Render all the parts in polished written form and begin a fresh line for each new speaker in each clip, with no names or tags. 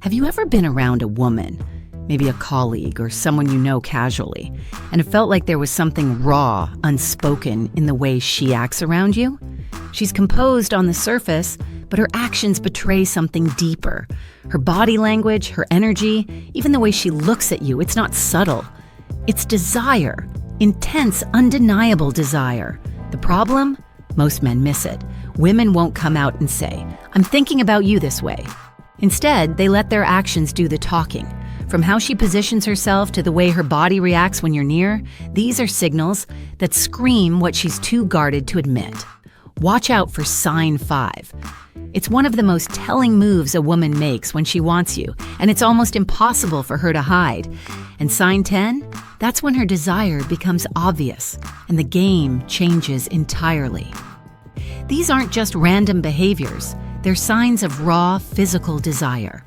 Have you ever been around a woman, maybe a colleague or someone you know casually, and it felt like there was something raw, unspoken in the way she acts around you? She's composed on the surface, but her actions betray something deeper. Her body language, her energy, even the way she looks at you, it's not subtle. It's desire, intense, undeniable desire. The problem? Most men miss it. Women won't come out and say, "I'm thinking about you this way." Instead, they let their actions do the talking. From how she positions herself to the way her body reacts when you're near, these are signals that scream what she's too guarded to admit. Watch out for sign 5. It's one of the most telling moves a woman makes when she wants you, and it's almost impossible for her to hide. And sign 10? That's when her desire becomes obvious, and the game changes entirely. These aren't just random behaviors. They're signs of raw physical desire.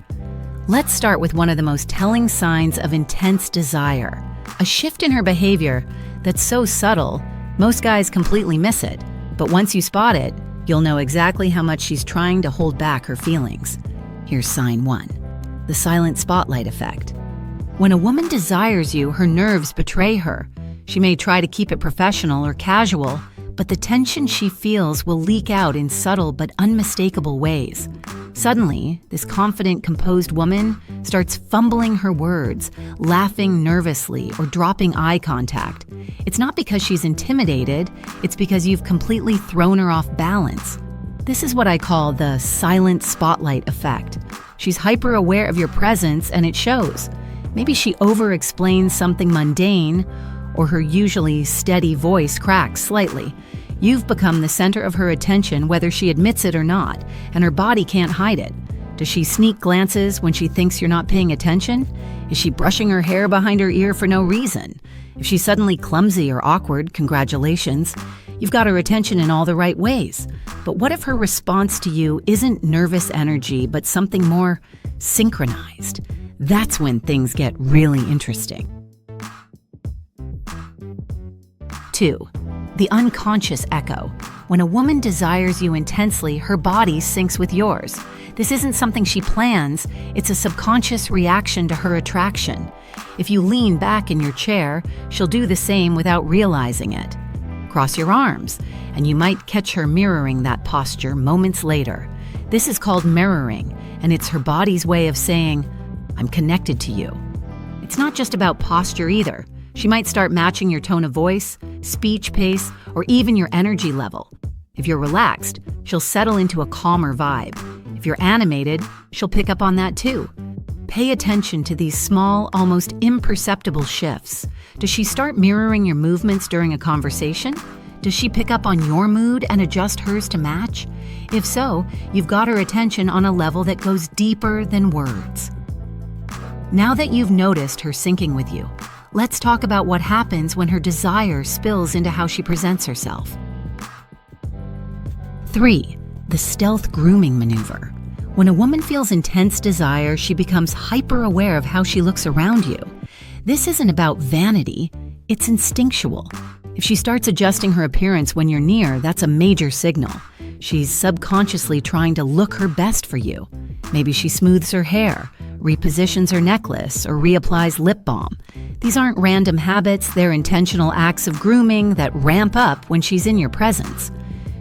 Let's start with one of the most telling signs of intense desire. A shift in her behavior that's so subtle, most guys completely miss it. But once you spot it, you'll know exactly how much she's trying to hold back her feelings. Here's sign 1, the silent spotlight effect. When a woman desires you, her nerves betray her. She may try to keep it professional or casual, but the tension she feels will leak out in subtle but unmistakable ways. Suddenly, this confident, composed woman starts fumbling her words, laughing nervously, or dropping eye contact. It's not because she's intimidated, it's because you've completely thrown her off balance. This is what I call the silent spotlight effect. She's hyper-aware of your presence, and it shows. Maybe she over-explains something mundane, or her usually steady voice cracks slightly. You've become the center of her attention whether she admits it or not, and her body can't hide it. Does she sneak glances when she thinks you're not paying attention? Is she brushing her hair behind her ear for no reason? If she's suddenly clumsy or awkward, congratulations. You've got her attention in all the right ways. But what if her response to you isn't nervous energy, but something more synchronized? That's when things get really interesting. 2. The unconscious echo. When a woman desires you intensely, her body syncs with yours. This isn't something she plans, it's a subconscious reaction to her attraction. If you lean back in your chair, she'll do the same without realizing it. Cross your arms, and you might catch her mirroring that posture moments later. This is called mirroring, and it's her body's way of saying, "I'm connected to you." It's not just about posture either. She might start matching your tone of voice, speech pace, or even your energy level. If you're relaxed, she'll settle into a calmer vibe. If you're animated, she'll pick up on that too. Pay attention to these small, almost imperceptible shifts. Does she start mirroring your movements during a conversation? Does she pick up on your mood and adjust hers to match? If so, you've got her attention on a level that goes deeper than words. Now that you've noticed her syncing with you, let's talk about what happens when her desire spills into how she presents herself. 3. The stealth grooming maneuver. When a woman feels intense desire, she becomes hyper-aware of how she looks around you. This isn't about vanity, it's instinctual. If she starts adjusting her appearance when you're near, that's a major signal. She's subconsciously trying to look her best for you. Maybe she smooths her hair, repositions her necklace, or reapplies lip balm. These aren't random habits, they're intentional acts of grooming that ramp up when she's in your presence.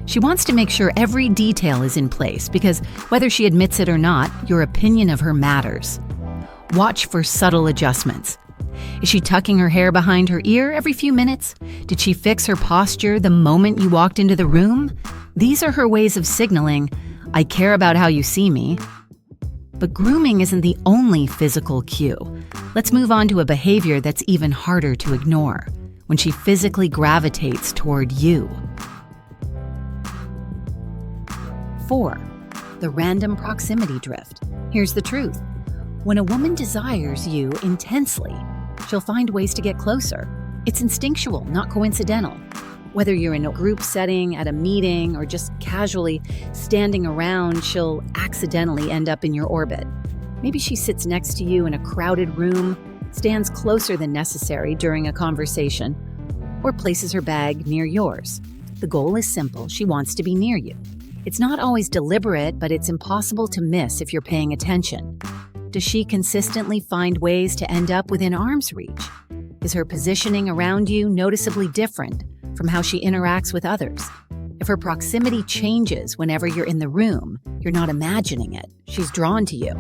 She wants to make sure every detail is in place because whether she admits it or not, your opinion of her matters. Watch for subtle adjustments. Is she tucking her hair behind her ear every few minutes? Did she fix her posture the moment you walked into the room? These are her ways of signaling, "I care about how you see me." But grooming isn't the only physical cue. Let's move on to a behavior that's even harder to ignore, when she physically gravitates toward you. 4. The random proximity drift. Here's the truth. When a woman desires you intensely, she'll find ways to get closer. It's instinctual, not coincidental. Whether you're in a group setting, at a meeting, or just casually standing around, she'll accidentally end up in your orbit. Maybe she sits next to you in a crowded room, stands closer than necessary during a conversation, or places her bag near yours. The goal is simple. She wants to be near you. It's not always deliberate, but it's impossible to miss if you're paying attention. Does she consistently find ways to end up within arm's reach? Is her positioning around you noticeably different from how she interacts with others? If her proximity changes whenever you're in the room, you're not imagining it. She's drawn to you.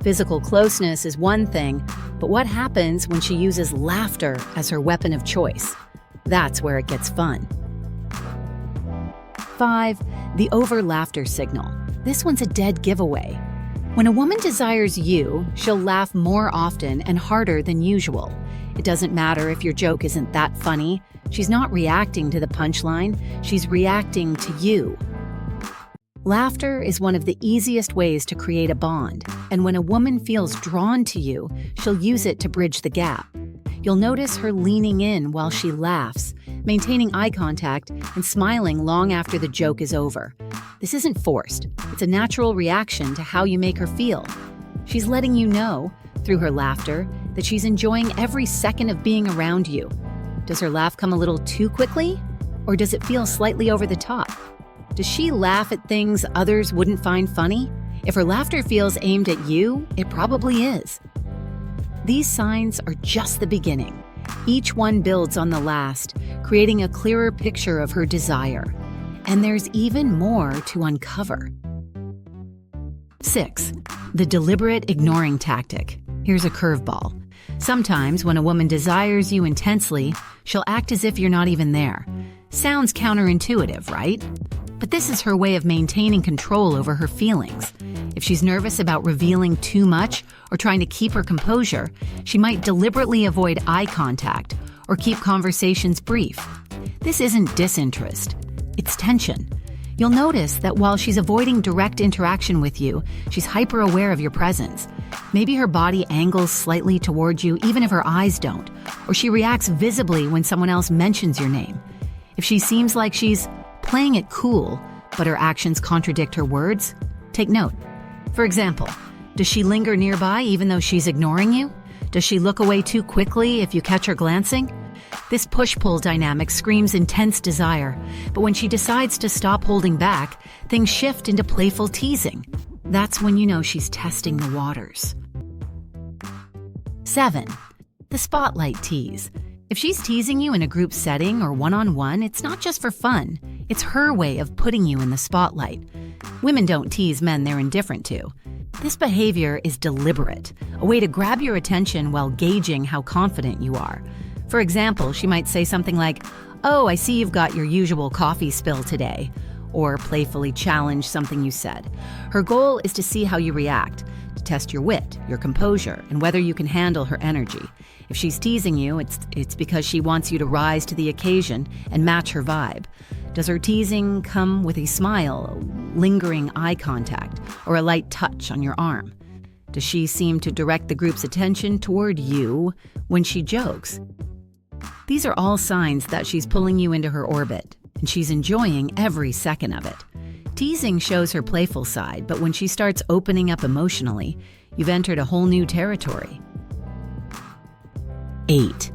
Physical closeness is one thing, but what happens when she uses laughter as her weapon of choice? That's where it gets fun. 5. The over-laughter signal. This one's a dead giveaway. When a woman desires you, she'll laugh more often and harder than usual. It doesn't matter if your joke isn't that funny. She's not reacting to the punchline, she's reacting to you. Laughter is one of the easiest ways to create a bond, and when a woman feels drawn to you, she'll use it to bridge the gap. You'll notice her leaning in while she laughs, maintaining eye contact and smiling long after the joke is over. This isn't forced. It's a natural reaction to how you make her feel. She's letting you know, through her laughter, that she's enjoying every second of being around you. Does her laugh come a little too quickly? Or does it feel slightly over the top? Does she laugh at things others wouldn't find funny? If her laughter feels aimed at you, it probably is. These signs are just the beginning. Each one builds on the last, creating a clearer picture of her desire. And there's even more to uncover. 6. The deliberate ignoring tactic. Here's a curveball. Sometimes when a woman desires you intensely, she'll act as if you're not even there. Sounds counterintuitive, right? But this is her way of maintaining control over her feelings. If she's nervous about revealing too much or trying to keep her composure, she might deliberately avoid eye contact or keep conversations brief. This isn't disinterest, it's tension. You'll notice that while she's avoiding direct interaction with you, she's hyper-aware of your presence. Maybe her body angles slightly toward you even if her eyes don't, or she reacts visibly when someone else mentions your name. If she seems like she's playing it cool, but her actions contradict her words, take note. For example, does she linger nearby even though she's ignoring you? Does she look away too quickly if you catch her glancing? This push-pull dynamic screams intense desire, but when she decides to stop holding back, things shift into playful teasing. That's when you know she's testing the waters. 7. The spotlight tease. If she's teasing you in a group setting or one-on-one, it's not just for fun. It's her way of putting you in the spotlight. Women don't tease men they're indifferent to. This behavior is deliberate, a way to grab your attention while gauging how confident you are. For example, she might say something like, "Oh, I see you've got your usual coffee spill today," or playfully challenge something you said. Her goal is to see how you react, to test your wit, your composure, and whether you can handle her energy. If she's teasing you, it's because she wants you to rise to the occasion and match her vibe. Does her teasing come with a smile, lingering eye contact, or a light touch on your arm? Does she seem to direct the group's attention toward you when she jokes? These are all signs that she's pulling you into her orbit, and she's enjoying every second of it. Teasing shows her playful side, but when she starts opening up emotionally, you've entered a whole new territory. 8.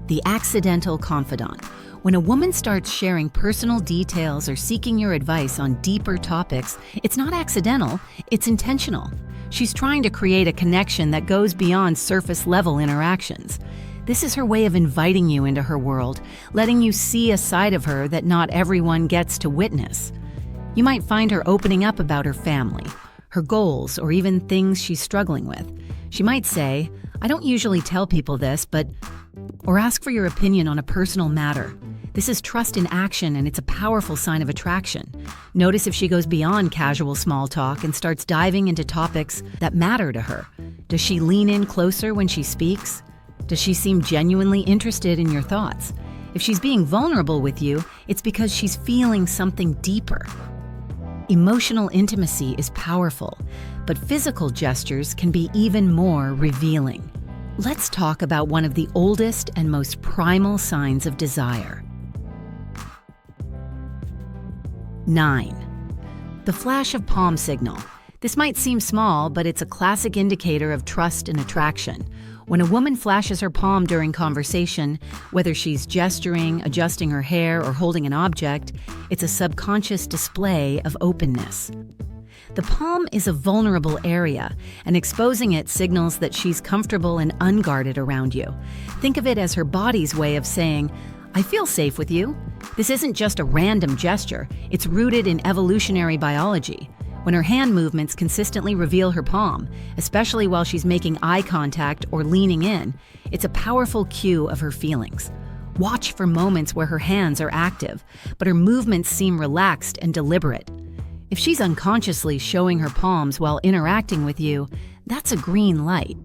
The accidental confidant. When a woman starts sharing personal details or seeking your advice on deeper topics, it's not accidental, it's intentional. She's trying to create a connection that goes beyond surface-level interactions. This is her way of inviting you into her world, letting you see a side of her that not everyone gets to witness. You might find her opening up about her family, her goals, or even things she's struggling with. She might say, "I don't usually tell people this, but..." or ask for your opinion on a personal matter. This is trust in action, and it's a powerful sign of attraction. Notice if she goes beyond casual small talk and starts diving into topics that matter to her. Does she lean in closer when she speaks? Does she seem genuinely interested in your thoughts? If she's being vulnerable with you, it's because she's feeling something deeper. Emotional intimacy is powerful, but physical gestures can be even more revealing. Let's talk about one of the oldest and most primal signs of desire. 9. The flash of palm signal. This might seem small, but it's a classic indicator of trust and attraction. When a woman flashes her palm during conversation, whether she's gesturing, adjusting her hair, or holding an object, it's a subconscious display of openness. The palm is a vulnerable area, and exposing it signals that she's comfortable and unguarded around you. Think of it as her body's way of saying, "I feel safe with you." This isn't just a random gesture, it's rooted in evolutionary biology. When her hand movements consistently reveal her palm, especially while she's making eye contact or leaning in, it's a powerful cue of her feelings. Watch for moments where her hands are active, but her movements seem relaxed and deliberate. If she's unconsciously showing her palms while interacting with you, that's a green light.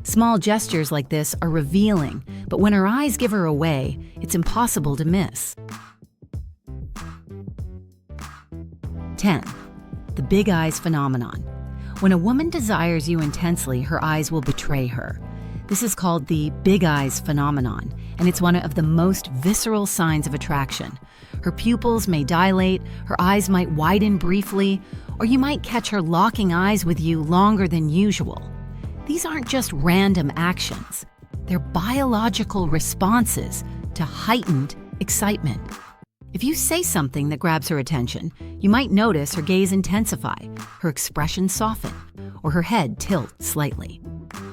Small gestures like this are revealing, but when her eyes give her away, it's impossible to miss. 10. The big eyes phenomenon. When a woman desires you intensely, her eyes will betray her. This is called the big eyes phenomenon, and it's one of the most visceral signs of attraction. Her pupils may dilate, her eyes might widen briefly, or you might catch her locking eyes with you longer than usual. These aren't just random actions. They're biological responses to heightened excitement. If you say something that grabs her attention, you might notice her gaze intensify, her expression soften, or her head tilt slightly.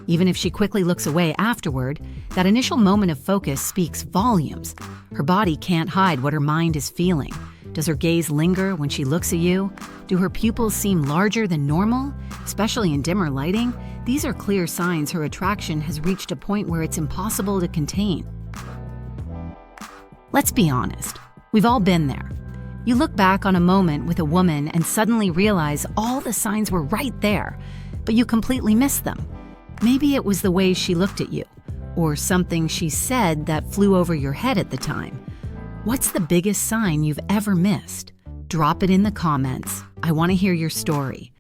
Even if she quickly looks away afterward, that initial moment of focus speaks volumes. Her body can't hide what her mind is feeling. Does her gaze linger when she looks at you? Do her pupils seem larger than normal, especially in dimmer lighting? These are clear signs her attraction has reached a point where it's impossible to contain. Let's be honest. We've all been there. You look back on a moment with a woman and suddenly realize all the signs were right there, but you completely missed them. Maybe it was the way she looked at you, or something she said that flew over your head at the time. What's the biggest sign you've ever missed? Drop it in the comments. I want to hear your story.